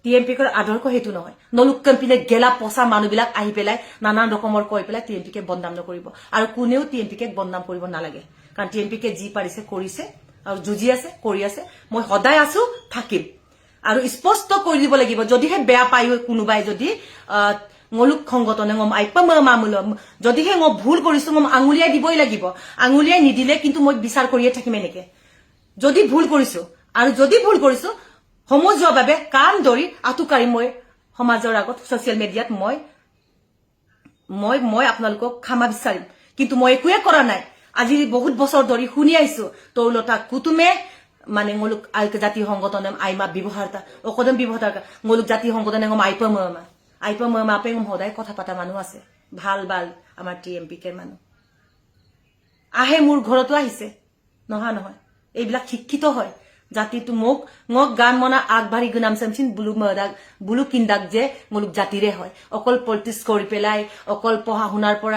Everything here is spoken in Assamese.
টিএমপিকৰ আদৰ্শ সেইটো নহয় নলুক কম্পিলে গেলা পচা মানুহবিলাক আহি পেলাই নানান ৰকমৰ কৈ পেলাই টিএমপিকে বদনাম নকৰিব আৰু কোনেও টিএমপিকে বদনাম কৰিব নালাগে কাৰণ টিএমপিকে যি পাৰিছে কৰিছে আৰু যুঁজি আছে কৰি আছে মই সদায় আছো থাকিম আৰু স্পষ্ট কৰি দিব লাগিব যদিহে বেয়া পাই কোনোবাই যদি মলুক সংগঠনে মই আইপা মামুল যদিহে মই ভুল কৰিছো মই আঙুলিয়াই দিবই লাগিব আঙুলিয়াই নিদিলে কিন্তু মই বিচাৰ কৰিয়ে থাকিম এনেকে যদি ভুল কৰিছো আৰু যদি ভুল কৰিছো সমজুৱা বাবে কাম ধৰি আতুকাৰি মই সমাজৰ আগত সোশ্যাল মিডিয়াত মই আপোনালোকক ক্ষমা বিচাৰিম কিন্তু মই একোৱে কৰা নাই আজি বহুত বছৰ ধৰি শুনি আহিছো তৌলতা কুতুমে মানে মলুক জাতীয় সংগঠনে আইমা ব্যৱহাৰতা অকদম ব্যৱহাৰতা মলুক জাতীয় সংগঠনে আইপা মামা আপে সদায় কথা পাতা মানুহ আছে ভাল আমাৰ টিএমপিকে মানুহ আহে মোৰ ঘৰতো আহিছে নহয় এইবিলাক শিক্ষিত হয় জাতিটো মোক গান মনা আগবাঢ়ি গুনাম চামচিন বুলু কিন্দাক যে মুলুক জাতিৰে হয় অকল পলিটিক্স কৰি পেলাই অকল পঢ়া শুনাৰ পৰা